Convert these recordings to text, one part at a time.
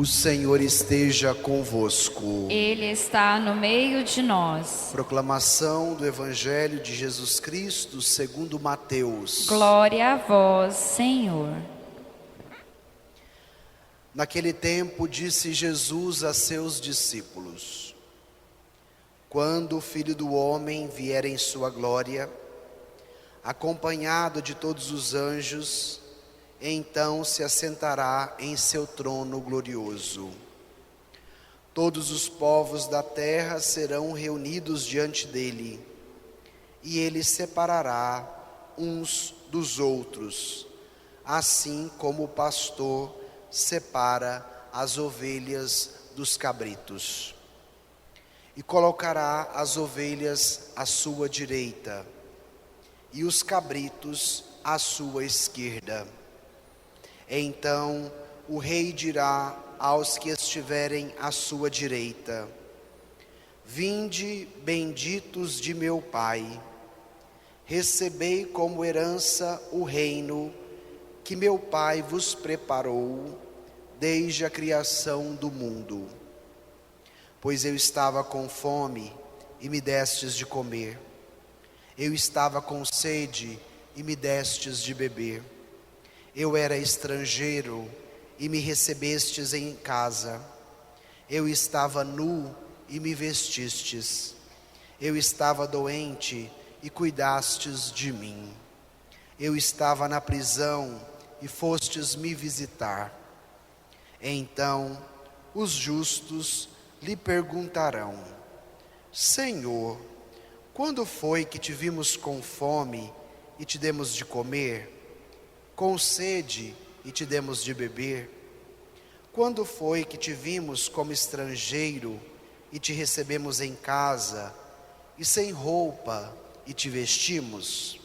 O Senhor esteja convosco. Ele está no meio de nós. Proclamação do Evangelho de Jesus Cristo segundo Mateus. Glória a vós, Senhor. Naquele tempo disse Jesus a seus discípulos: Quando o Filho do Homem vier em sua glória, acompanhado de todos os anjos, então se assentará em seu trono glorioso. Todos os povos da terra serão reunidos diante dele, e ele separará uns dos outros, assim como o pastor separa as ovelhas dos cabritos. E colocará as ovelhas à sua direita, e os cabritos à sua esquerda. Então o rei dirá aos que estiverem à sua direita: Vinde, benditos de meu Pai, recebei como herança o reino que meu Pai vos preparou desde a criação do mundo. Pois eu estava com fome e me destes de comer, eu estava com sede e me destes de beber. Eu era estrangeiro e me recebestes em casa. Eu estava nu e me vestistes. Eu estava doente e cuidastes de mim. Eu estava na prisão e fostes me visitar. Então os justos lhe perguntarão: Senhor, quando foi que te vimos com fome e te demos de comer? Com sede e te demos de beber? Quando foi que te vimos como estrangeiro e te recebemos em casa, e sem roupa e te vestimos?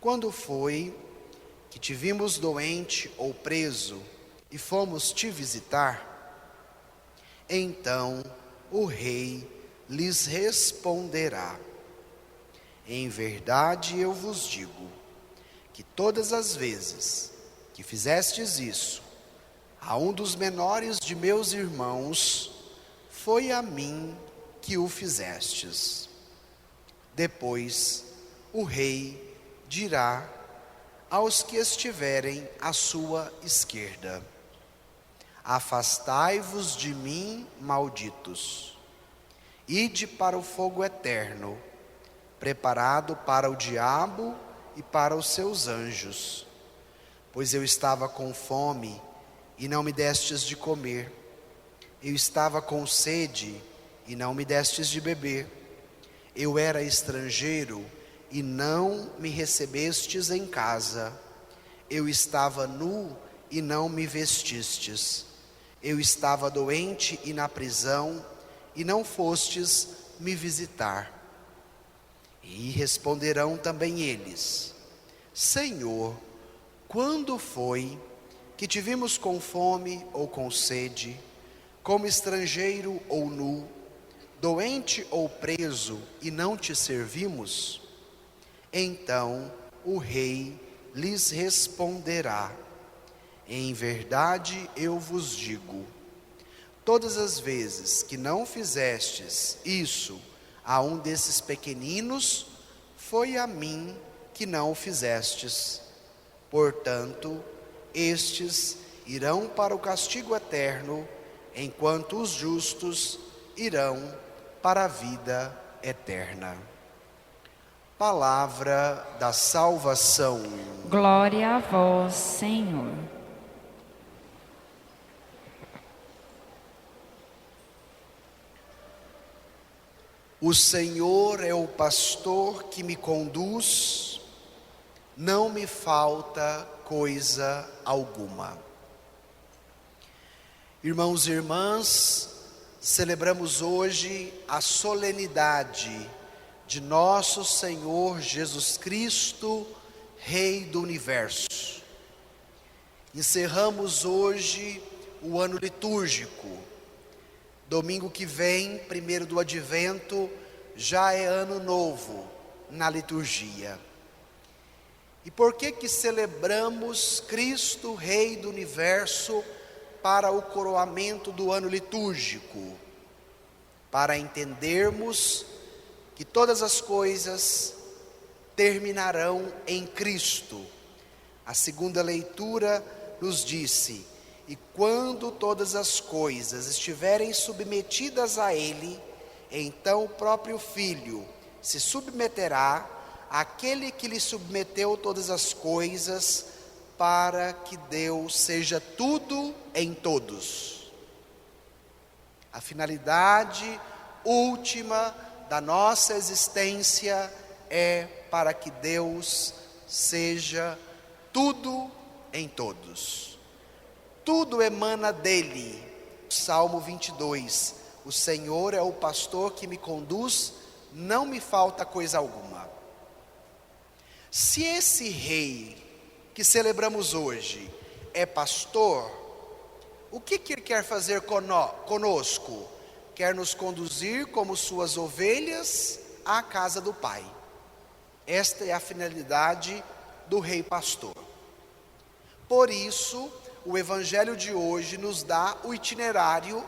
Quando foi que te vimos doente ou preso e fomos te visitar? Então o rei lhes responderá: Em verdade eu vos digo, que todas as vezes que fizestes isso a um dos menores de meus irmãos, foi a mim que o fizestes. Depois o rei dirá aos que estiverem à sua esquerda: Afastai-vos de mim, malditos, ide para o fogo eterno, preparado para o diabo e para os seus anjos. Pois eu estava com fome e não me destes de comer, eu estava com sede e não me destes de beber, eu era estrangeiro e não me recebestes em casa, eu estava nu e não me vestistes, eu estava doente e na prisão e não fostes me visitar. E responderão também eles: Senhor, quando foi que te vimos com fome ou com sede, como estrangeiro ou nu, doente ou preso, e não te servimos? Então o rei lhes responderá: Em verdade eu vos digo, todas as vezes que não fizestes isso a um desses pequeninos, foi a mim que não o fizestes. Portanto, estes irão para o castigo eterno, enquanto os justos irão para a vida eterna. Palavra da salvação. Glória a vós, Senhor. O Senhor é o pastor que me conduz, não me falta coisa alguma. Irmãos e irmãs, celebramos hoje a solenidade de nosso Senhor Jesus Cristo, Rei do Universo. Encerramos hoje o ano litúrgico. Domingo que vem, 1º do Advento, já é ano novo na liturgia. E por que celebramos Cristo, Rei do Universo, para o coroamento do ano litúrgico, para entendermos que todas as coisas terminarão em Cristo. A segunda leitura nos disse: e quando todas as coisas estiverem submetidas a Ele, então o próprio Filho se submeterá àquele que lhe submeteu todas as coisas, para que Deus seja tudo em todos. A finalidade última da nossa existência é para que Deus seja tudo em todos. Tudo emana dele. Salmo 22. O Senhor é o pastor que me conduz, não me falta coisa alguma. Se esse rei que celebramos hoje é pastor, o que ele quer fazer conosco? Quer nos conduzir como suas ovelhas à casa do Pai. Esta é a finalidade do rei pastor. Por isso, o evangelho de hoje nos dá o itinerário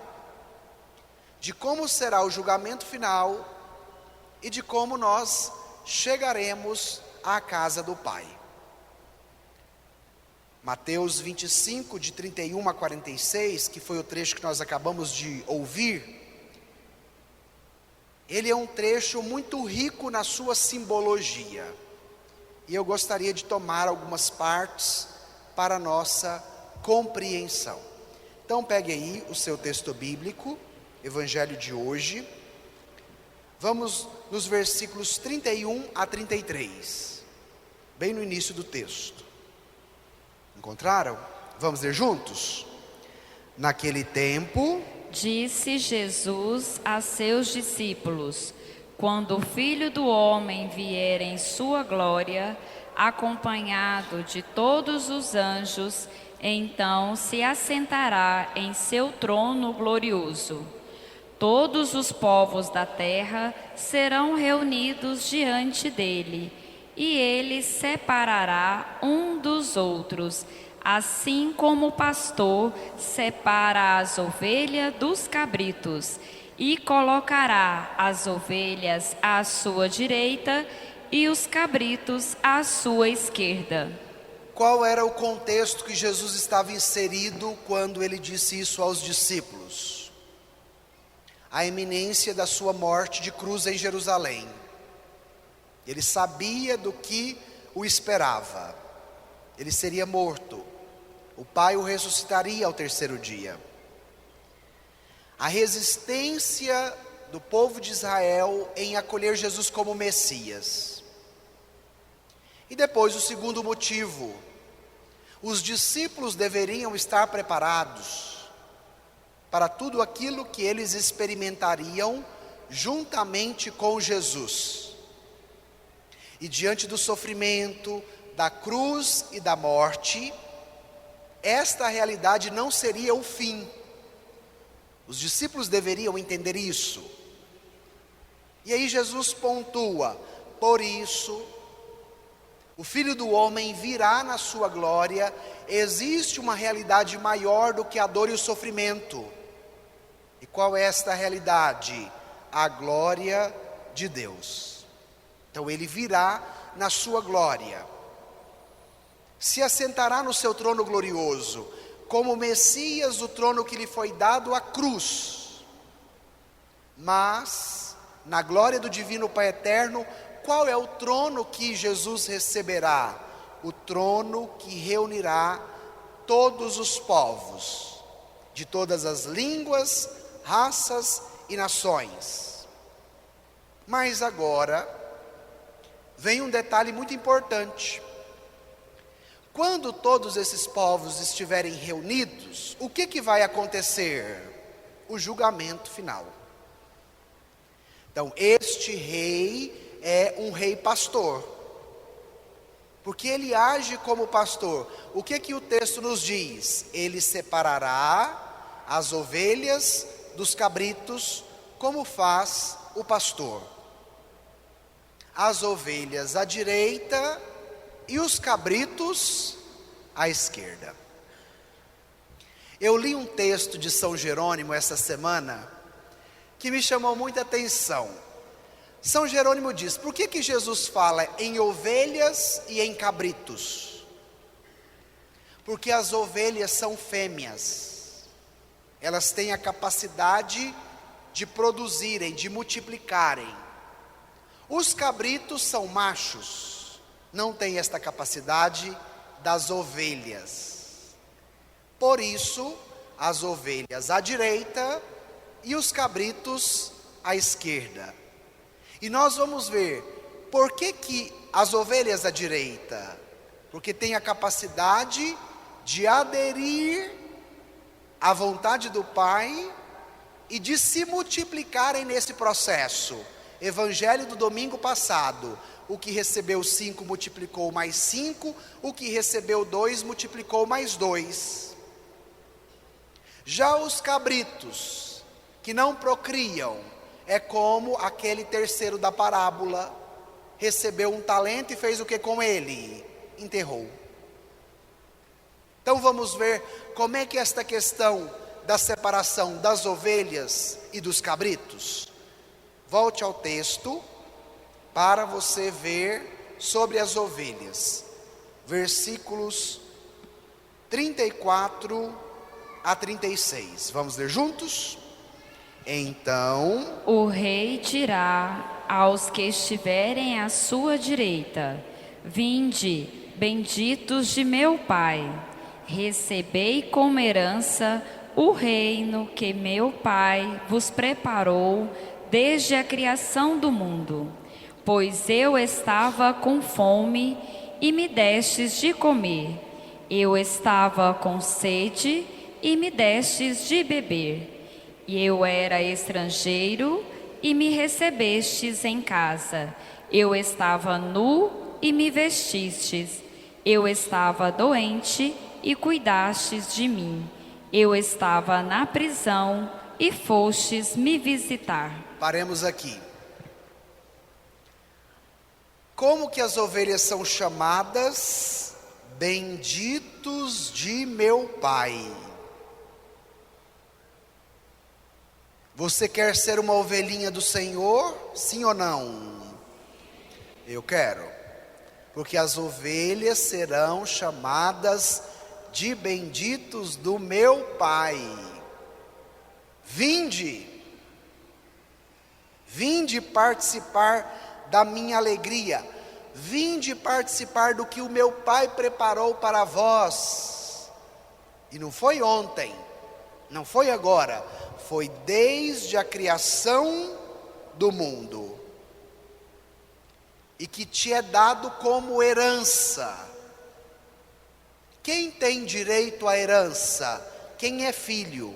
de como será o julgamento final e de como nós chegaremos à casa do Pai. Mateus 25, de 31 a 46, que foi o trecho que nós acabamos de ouvir, ele é um trecho muito rico na sua simbologia. E eu gostaria de tomar algumas partes para a nossa compreensão. Então pegue aí o seu texto bíblico, Evangelho de hoje. Vamos nos versículos 31 a 33, bem no início do texto. Encontraram? Vamos ler juntos? Naquele tempo, disse Jesus a seus discípulos: quando o Filho do Homem vier em sua glória, acompanhado de todos os anjos, então se assentará em seu trono glorioso. Todos os povos da terra serão reunidos diante dele, e ele separará um dos outros, assim como o pastor separa as ovelhas dos cabritos, e colocará as ovelhas à sua direita e os cabritos à sua esquerda. Qual era o contexto que Jesus estava inserido quando ele disse isso aos discípulos? A iminência da sua morte de cruz em Jerusalém. Ele sabia do que o esperava. Ele seria morto. O Pai o ressuscitaria ao terceiro dia. A resistência do povo de Israel em acolher Jesus como Messias. E depois o segundo motivo: os discípulos deveriam estar preparados para tudo aquilo que eles experimentariam juntamente com Jesus. E diante do sofrimento, da cruz e da morte, esta realidade não seria o fim. Os discípulos deveriam entender isso. E aí Jesus pontua: por isso, o Filho do Homem virá na sua glória. Existe uma realidade maior do que a dor e o sofrimento. E qual é esta realidade? A glória de Deus. Então ele virá na sua glória. Se assentará no seu trono glorioso, como Messias do trono que lhe foi dado à cruz. Mas, na glória do divino Pai eterno, qual é o trono que Jesus receberá? O trono que reunirá todos os povos, de todas as línguas, raças e nações. Mas agora, vem um detalhe muito importante. Quando todos esses povos estiverem reunidos, o que vai acontecer? O julgamento final. Então, este rei é um rei pastor, porque ele age como pastor. O que o texto nos diz? Ele separará as ovelhas dos cabritos, como faz o pastor. As ovelhas à direita e os cabritos à esquerda. Eu li um texto de São Jerônimo essa semana que me chamou muita atenção. São Jerônimo diz: por que Jesus fala em ovelhas e em cabritos? Porque as ovelhas são fêmeas, elas têm a capacidade de produzirem, de multiplicarem. Os cabritos são machos, não têm esta capacidade das ovelhas. Por isso, as ovelhas à direita e os cabritos à esquerda. E nós vamos ver por que as ovelhas à direita? Porque têm a capacidade de aderir à vontade do Pai e de se multiplicarem nesse processo. Evangelho do domingo passado: o que recebeu 5 multiplicou mais 5, o que recebeu 2 multiplicou mais 2. Já os cabritos, que não procriam, é como aquele terceiro da parábola: recebeu um talento e fez o que com ele? Enterrou. Então vamos ver como é que esta questão da separação das ovelhas e dos cabritos. Volte ao texto para você ver sobre as ovelhas. Versículos 34 a 36. Vamos ler juntos? Então o rei dirá aos que estiverem à sua direita: vinde, benditos de meu Pai, recebei como herança o reino que meu Pai vos preparou desde a criação do mundo. Pois eu estava com fome e me destes de comer, eu estava com sede e me destes de beber, e eu era estrangeiro e me recebestes em casa, eu estava nu e me vestistes, eu estava doente e cuidastes de mim, eu estava na prisão e fostes me visitar. Paremos aqui. Como que as ovelhas são chamadas benditos de meu Pai? Você quer ser uma ovelhinha do Senhor? Sim ou não? Eu quero. Porque as ovelhas serão chamadas de benditos do meu Pai. Vinde participar da minha alegria, vinde participar do que o meu Pai preparou para vós. E não foi ontem, não foi agora, foi desde a criação do mundo, e que te é dado como herança. Quem tem direito à herança? Quem é filho.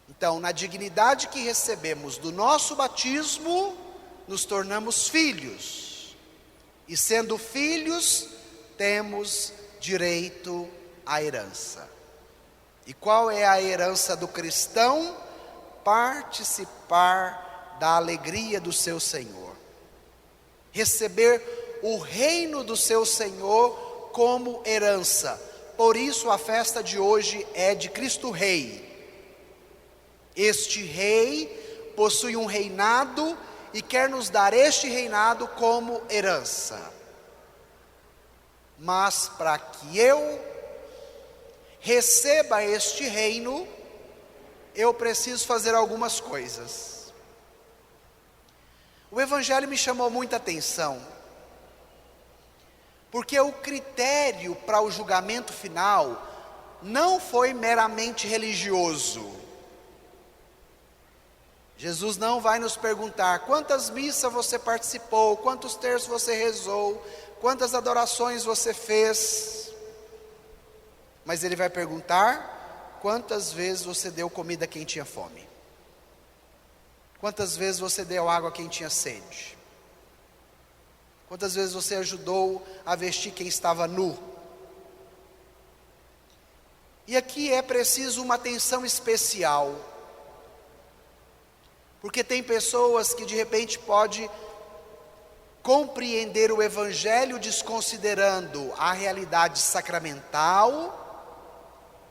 Então, na dignidade que recebemos do nosso batismo, nos tornamos filhos. E sendo filhos, temos direito à herança. E qual é a herança do cristão? Participar da alegria do seu Senhor. Receber o reino do seu Senhor como herança. Por isso a festa de hoje é de Cristo Rei. Este rei possui um reinado e quer nos dar este reinado como herança. Mas para que eu receba este reino, eu preciso fazer algumas coisas. O Evangelho me chamou muita atenção, porque o critério para o julgamento final não foi meramente religioso. Jesus não vai nos perguntar quantas missas você participou, quantos terços você rezou, quantas adorações você fez. Mas Ele vai perguntar quantas vezes você deu comida a quem tinha fome. Quantas vezes você deu água a quem tinha sede. Quantas vezes você ajudou a vestir quem estava nu. E aqui é preciso uma atenção especial. Porque tem pessoas que de repente podem compreender o Evangelho desconsiderando a realidade sacramental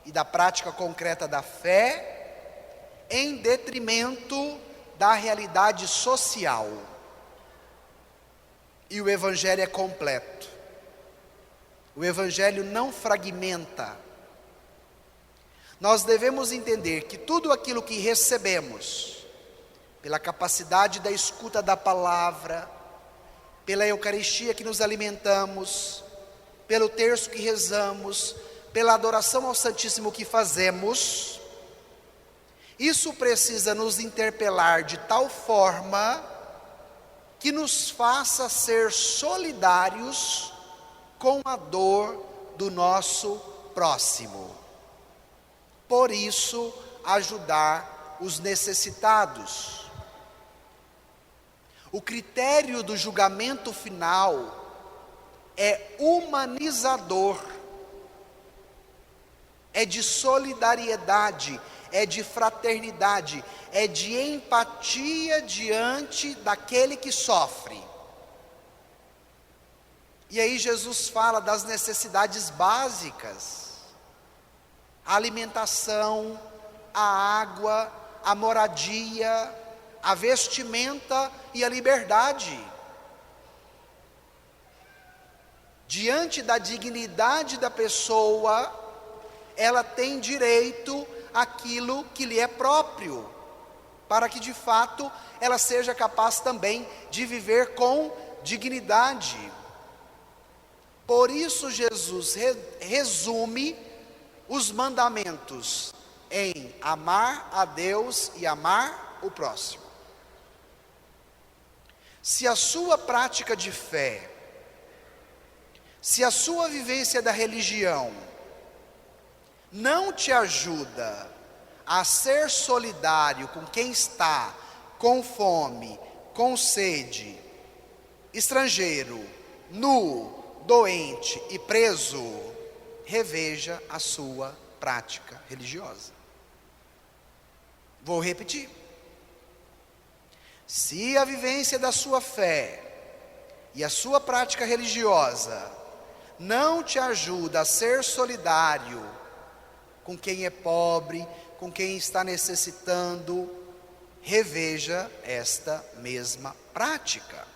e da prática concreta da fé, em detrimento da realidade social. E o Evangelho é completo. O Evangelho não fragmenta. Nós devemos entender que tudo aquilo que recebemos, pela capacidade da escuta da palavra, pela Eucaristia que nos alimentamos, pelo terço que rezamos, pela adoração ao Santíssimo que fazemos, isso precisa nos interpelar de tal forma que nos faça ser solidários com a dor do nosso próximo. Por isso, ajudar os necessitados. O critério do julgamento final é humanizador, é de solidariedade, é de fraternidade, é de empatia diante daquele que sofre. E aí Jesus fala das necessidades básicas: a alimentação, a água, a moradia, a vestimenta e a liberdade. Diante da dignidade da pessoa, ela tem direito àquilo que lhe é próprio, para que de fato ela seja capaz também de viver com dignidade. Por isso Jesus resume os mandamentos em amar a Deus e amar o próximo. Se a sua prática de fé, se a sua vivência da religião não te ajuda a ser solidário com quem está com fome, com sede, estrangeiro, nu, doente e preso, reveja a sua prática religiosa. Vou repetir. Se a vivência da sua fé e a sua prática religiosa não te ajuda a ser solidário com quem é pobre, com quem está necessitando, reveja esta mesma prática.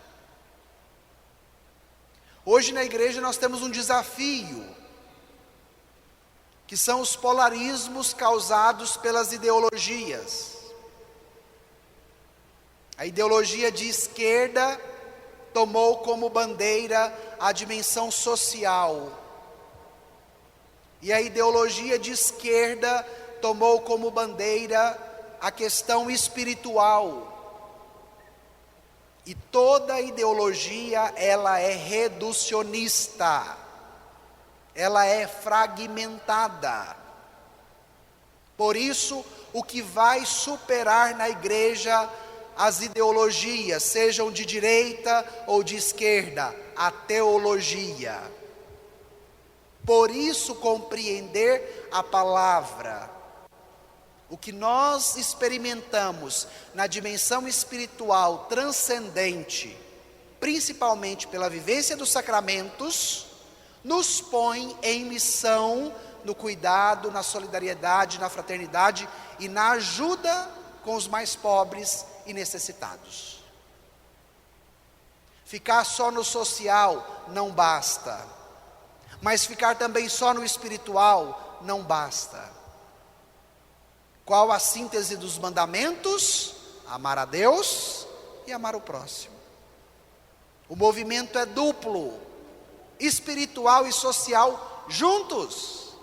Hoje na igreja nós temos um desafio, que são os polarismos causados pelas ideologias. A ideologia de esquerda tomou como bandeira a dimensão social, e a ideologia de esquerda tomou como bandeira a questão espiritual. E toda ideologia, ela é reducionista, ela é fragmentada. Por isso, o que vai superar na igreja as ideologias, sejam de direita ou de esquerda, a teologia. Por isso, compreender a palavra, o que nós experimentamos na dimensão espiritual transcendente, principalmente pela vivência dos sacramentos, nos põe em missão no cuidado, na solidariedade, na fraternidade e na ajuda com os mais pobres e necessitados. Ficar só no social não basta, mas ficar também só no espiritual não basta. Qual a síntese dos mandamentos? Amar a Deus e amar o próximo. O movimento é duplo, espiritual e social juntos.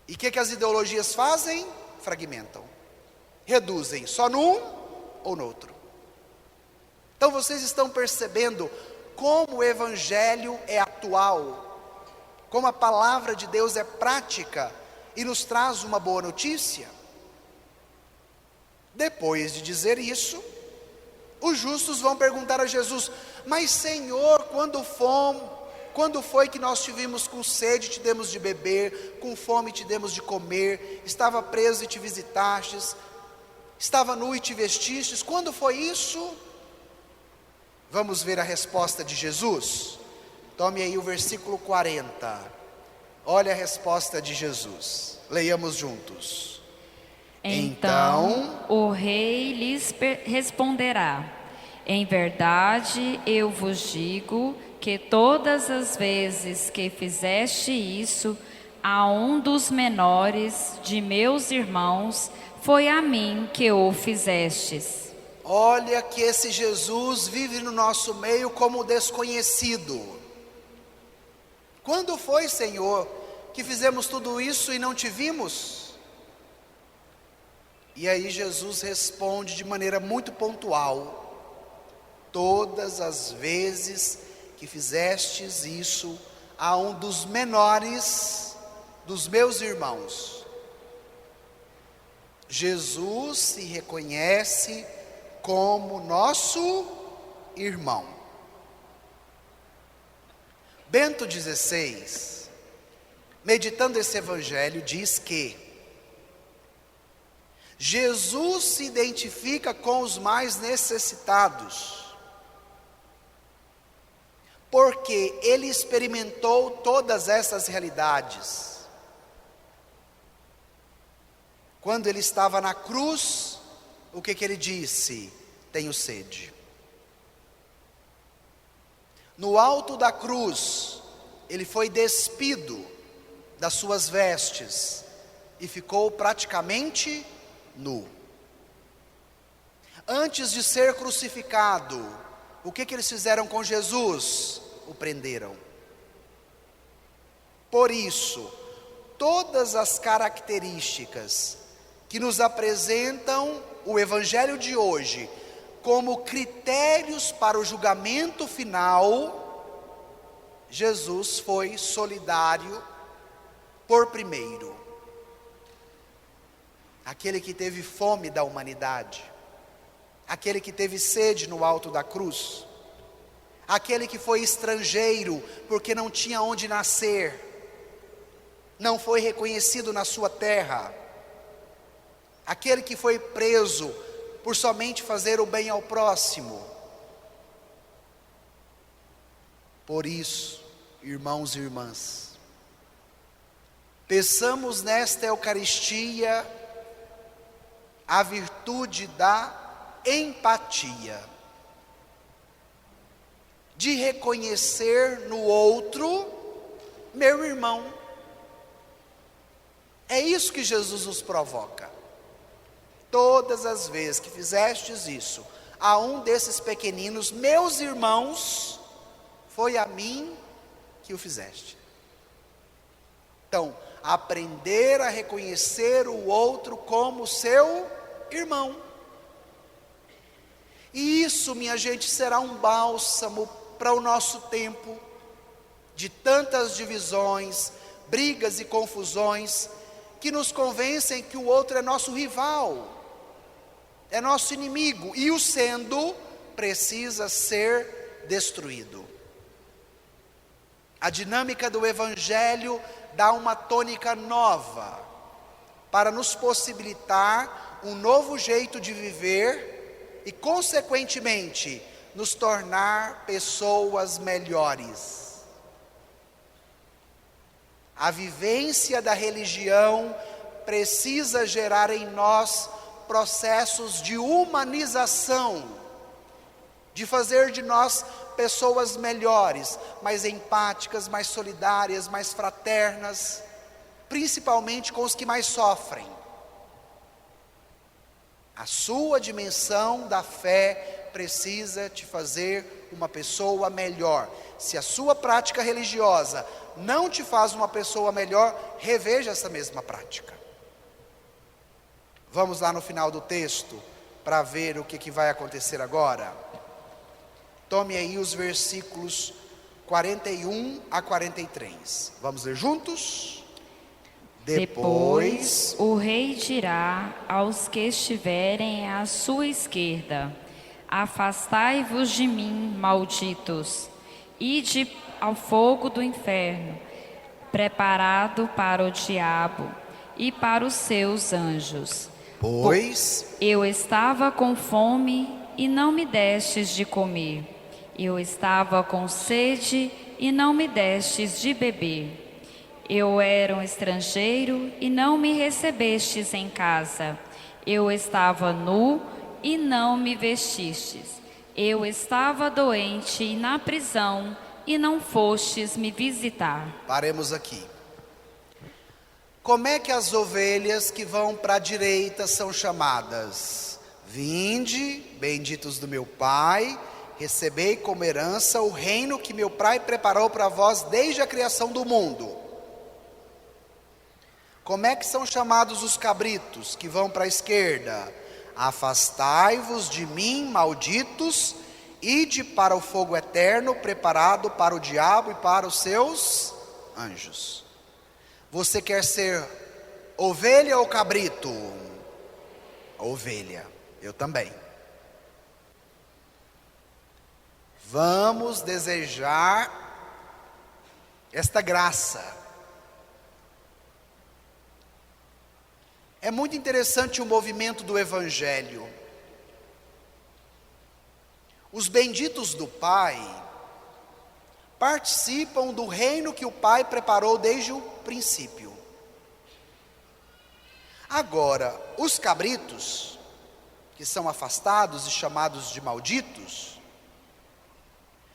E o que as ideologias fazem? Fragmentam, reduzem só num ou no outro. Então vocês estão percebendo como o Evangelho é atual, como a palavra de Deus é prática e nos traz uma boa notícia? Depois de dizer isso, os justos vão perguntar a Jesus: mas Senhor, quando foi que nós tivemos com sede e te demos de beber, com fome e te demos de comer, estava preso e te visitastes, estava nu e te vestistes? Quando foi isso? Vamos ver a resposta de Jesus. Tome aí o versículo 40. Olha a resposta de Jesus. Leiamos juntos. Então o rei lhes responderá: em verdade eu vos digo que todas as vezes que fizeste isso a um dos menores de meus irmãos, foi a mim que o fizestes. Olha que esse Jesus vive no nosso meio como desconhecido. Quando foi, Senhor, que fizemos tudo isso e não te vimos? E aí Jesus responde de maneira muito pontual: todas as vezes que fizestes isso a um dos menores dos meus irmãos. Jesus se reconhece como nosso irmão. Bento XVI, meditando esse evangelho, diz que Jesus se identifica com os mais necessitados, porque ele experimentou todas essas realidades. Quando ele estava na cruz, o que ele disse? Tenho sede. No alto da cruz, ele foi despido das suas vestes e ficou praticamente nu. Antes de ser crucificado, o que eles fizeram com Jesus? O prenderam. Por isso, todas as características que nos apresentam o evangelho de hoje como critérios para o julgamento final, Jesus foi solidário por primeiro. Aquele que teve fome da humanidade, aquele que teve sede no alto da cruz, aquele que foi estrangeiro porque não tinha onde nascer, não foi reconhecido na sua terra, aquele que foi preso por somente fazer o bem ao próximo. Por isso, irmãos e irmãs, peçamos nesta Eucaristia a virtude da empatia, de reconhecer no outro meu irmão. É isso que Jesus nos provoca. Todas as vezes que fizestes isso a um desses pequeninos, meus irmãos, foi a mim que o fizeste. Então, aprender a reconhecer o outro como seu irmão. E isso, minha gente, será um bálsamo para o nosso tempo de tantas divisões, brigas e confusões, que nos convencem que o outro é nosso rival, é nosso inimigo, e o sendo, precisa ser destruído. A dinâmica do Evangelho dá uma tônica nova, para nos possibilitar um novo jeito de viver e, consequentemente, nos tornar pessoas melhores. A vivência da religião precisa gerar em nós processos de humanização, de fazer de nós pessoas melhores, mais empáticas, mais solidárias, mais fraternas, principalmente com os que mais sofrem. A sua dimensão da fé precisa te fazer uma pessoa melhor. Se a sua prática religiosa não te faz uma pessoa melhor, reveja essa mesma prática. Vamos lá no final do texto para ver o que vai acontecer agora. Tome aí os versículos 41 a 43. Vamos ler juntos? Depois o rei dirá aos que estiverem à sua esquerda: afastai-vos de mim, malditos, ide ao fogo do inferno, preparado para o diabo e para os seus anjos. Pois eu estava com fome e não me destes de comer, eu estava com sede e não me destes de beber, Eu era um estrangeiro e não me recebestes em casa. Eu estava nu e não me vestistes. Eu estava doente e na prisão e não fostes me visitar. Paremos aqui. Como é que as ovelhas que vão para a direita são chamadas? Vinde, benditos do meu Pai, recebei como herança o reino que meu Pai preparou para vós desde a criação do mundo. Como é que são chamados os cabritos que vão para a esquerda? Afastai-vos de mim, malditos, ide para o fogo eterno, preparado para o diabo e para os seus anjos. Você quer ser ovelha ou cabrito? Ovelha, eu também. Vamos desejar esta graça. É muito interessante o movimento do Evangelho. Os benditos do Pai participam do reino que o Pai preparou desde o princípio. Agora, os cabritos, que são afastados e chamados de malditos,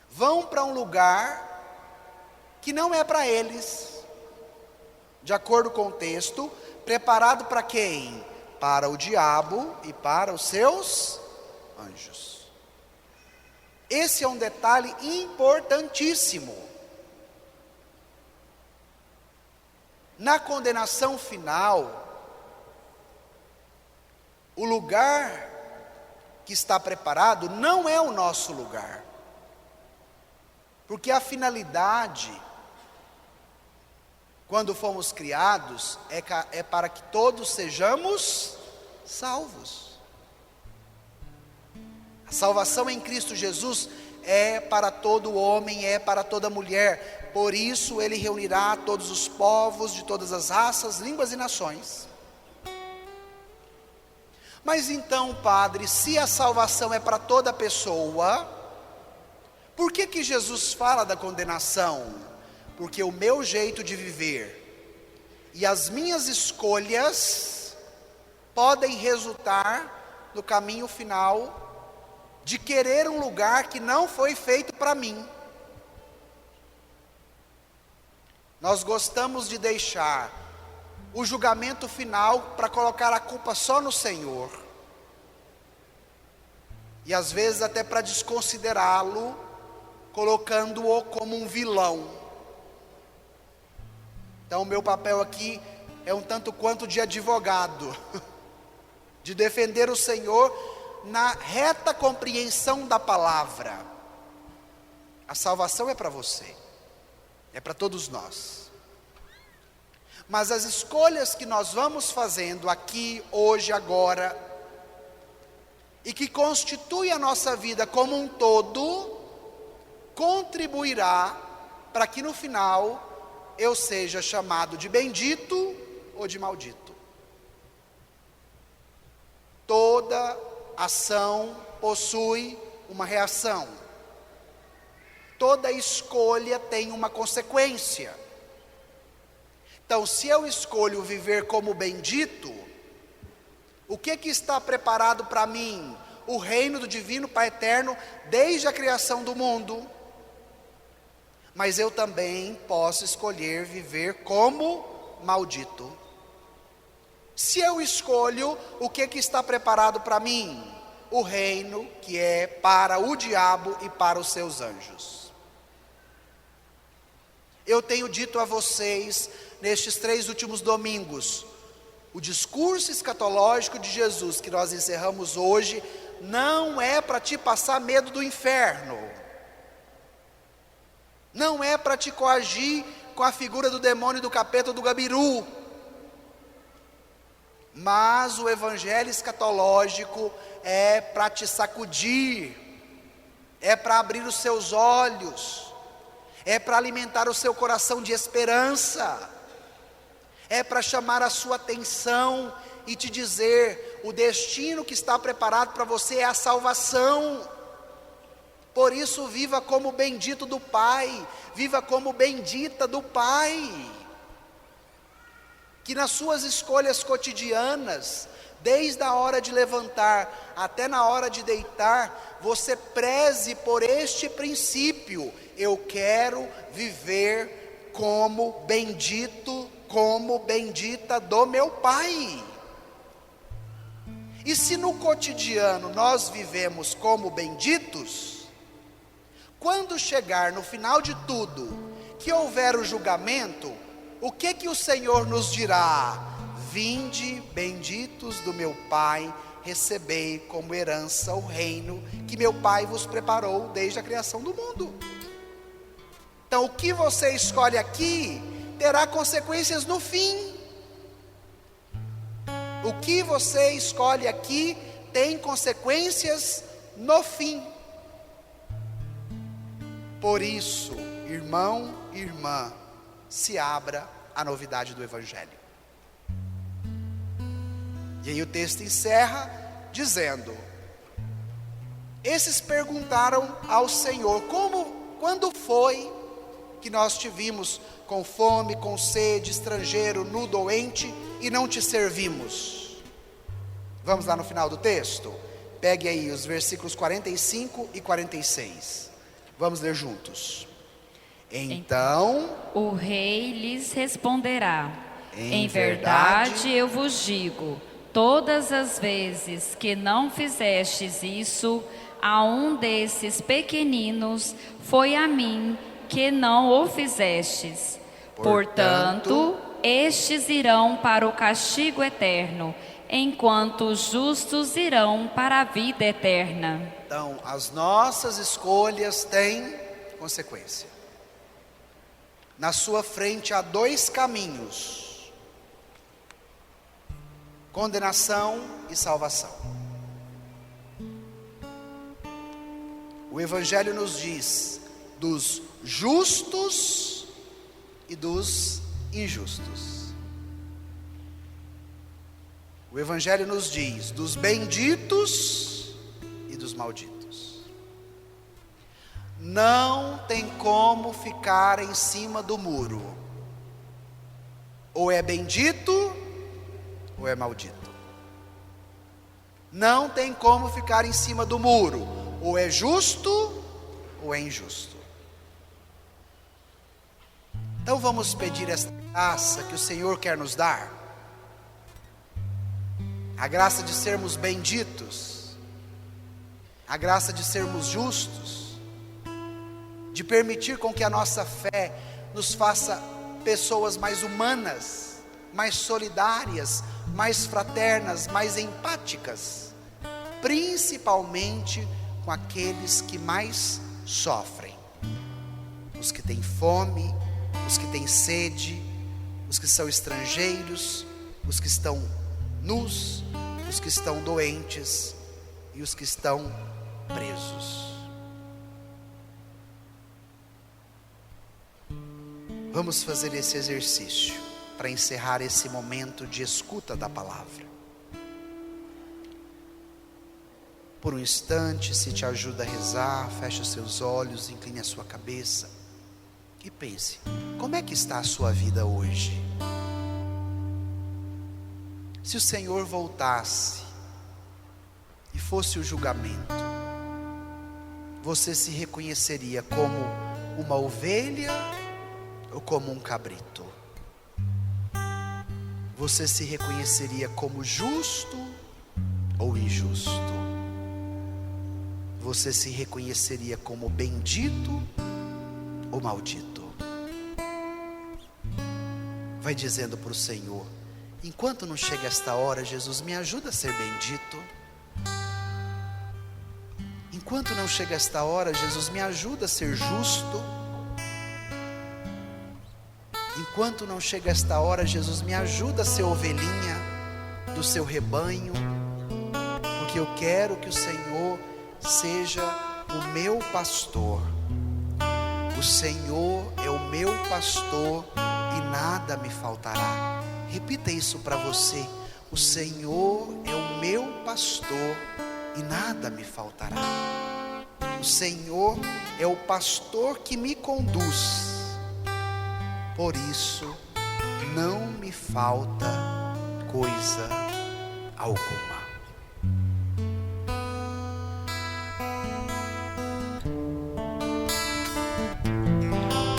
vão para um lugar que não é para eles, de acordo com o texto, preparado para quem? Para o diabo e para os seus anjos. Esse é um detalhe importantíssimo. Na condenação final, o lugar que está preparado não é o nosso lugar. Porque a finalidade, quando fomos criados, é para que todos sejamos salvos. A salvação em Cristo Jesus é para todo homem, é para toda mulher. Por isso Ele reunirá todos os povos de todas as raças, línguas e nações. Mas então, Padre, se a salvação é para toda pessoa, por que Jesus fala da condenação? Porque o meu jeito de viver e as minhas escolhas podem resultar no caminho final de querer um lugar que não foi feito para mim. Nós gostamos de deixar o julgamento final para colocar a culpa só no Senhor. E às vezes até para desconsiderá-lo, colocando-o como um vilão. Então o meu papel aqui é um tanto quanto de advogado, de defender o Senhor na reta compreensão da palavra. A salvação é para você, é para todos nós. Mas as escolhas que nós vamos fazendo aqui, hoje, agora, e que constitui a nossa vida como um todo, contribuirá para que no final eu seja chamado de bendito ou de maldito. Toda ação possui uma reação. Toda escolha tem uma consequência. Então, se eu escolho viver como bendito, o que está preparado para mim? O reino do Divino Pai Eterno desde a criação do mundo. Mas eu também posso escolher viver como maldito. Se eu escolho, o que está preparado para mim? O reino que é para o diabo e para os seus anjos. Eu tenho dito a vocês, nestes 3 últimos domingos, o discurso escatológico de Jesus, que nós encerramos hoje, não é para te passar medo do inferno. Não é para te coagir com a figura do demônio, do capeta, do gabiru. Mas o evangelho escatológico é para te sacudir, é para abrir os seus olhos, é para alimentar o seu coração de esperança, é para chamar a sua atenção e te dizer: o destino que está preparado para você é a salvação. Por isso viva como bendito do Pai, viva como bendita do Pai. que nas suas escolhas cotidianas, desde a hora de levantar até na hora de deitar, você preze por este princípio: eu quero viver como bendito, como bendita do meu Pai. E se no cotidiano nós vivemos como benditos, quando chegar no final de tudo, que houver o julgamento, o que o Senhor nos dirá? Vinde, benditos do meu Pai, recebei como herança o reino que meu Pai vos preparou desde a criação do mundo. Então, o que você escolhe aqui terá consequências no fim. O que você escolhe aqui tem consequências no fim. Por isso, irmão e irmã, se abra à novidade do Evangelho. E aí o texto encerra dizendo: esses perguntaram ao Senhor: quando foi que nós te vimos com fome, com sede, estrangeiro, nu, doente, e não te servimos? Vamos lá no final do texto? Pegue aí os versículos 45 e 46. Vamos ler juntos. Então o rei lhes responderá: em verdade eu vos digo, todas as vezes que não fizestes isso a um desses pequeninos, foi a mim que não o fizestes. Portanto, estes irão para o castigo eterno, enquanto os justos irão para a vida eterna. Então, as nossas escolhas têm consequência. Na sua frente há dois caminhos: condenação e salvação. O Evangelho nos diz dos justos e dos injustos. O Evangelho nos diz dos benditos e dos malditos. Não tem como ficar em cima do muro. Ou é bendito ou é maldito. Não tem como ficar em cima do muro. Ou é justo ou é injusto. Então vamos pedir esta graça que o Senhor quer nos dar. A graça de sermos benditos. A graça de sermos justos. De permitir com que a nossa fé nos faça pessoas mais humanas, mais solidárias, mais fraternas, mais empáticas, principalmente com aqueles que mais sofrem, os que têm fome, os que têm sede, os que são estrangeiros, os que estão nus, os que estão doentes e os que estão presos. Vamos fazer esse exercício para encerrar esse momento de escuta da palavra. Por um instante, se te ajuda a rezar, feche os seus olhos, incline a sua cabeça e pense: como é que está a sua vida hoje? Se o Senhor voltasse e fosse o julgamento, você se reconheceria como uma ovelha ou como um cabrito? Você se reconheceria como justo ou injusto? Você se reconheceria como bendito ou maldito? Vai dizendo para o Senhor: enquanto não chega esta hora, Jesus, me ajuda a ser bendito. Enquanto não chega esta hora, Jesus, me ajuda a ser justo. Enquanto não chega esta hora, Jesus, me ajuda a ser ovelhinha do seu rebanho, porque eu quero que o Senhor seja o meu pastor. O Senhor é o meu pastor e nada me faltará. Repita isso para você: o Senhor é o meu pastor e nada me faltará. O Senhor é o pastor que me conduz. Por isso não me falta coisa alguma.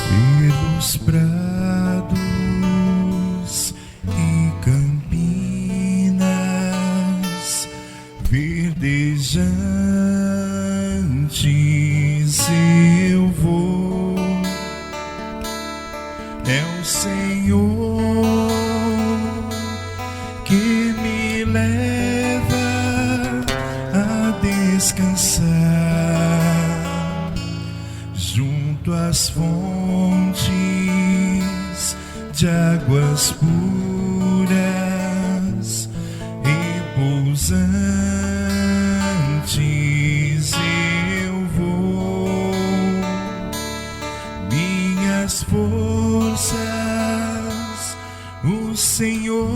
Pelos prados e campinas verdejantes eu vou. É o Senhor que me leva a descansar junto às fontes de águas puras, repousantes eu vou. Minhas forças o Senhor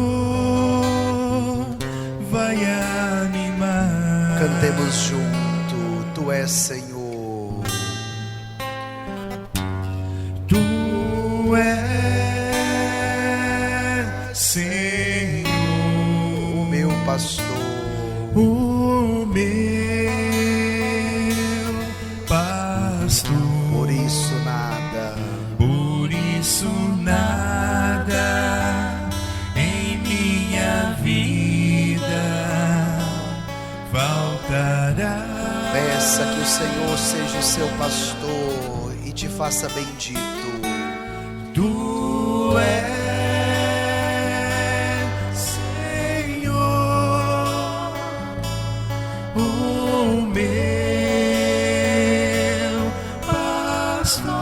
vai animar. Cantemos junto, tu és Senhor. Tu és Senhor, O meu pastor, o meu pastor. por isso nada em minha vida faltará. peça que o Senhor seja o seu pastor e te faça bendito. Tu és Senhor, o meu pastor.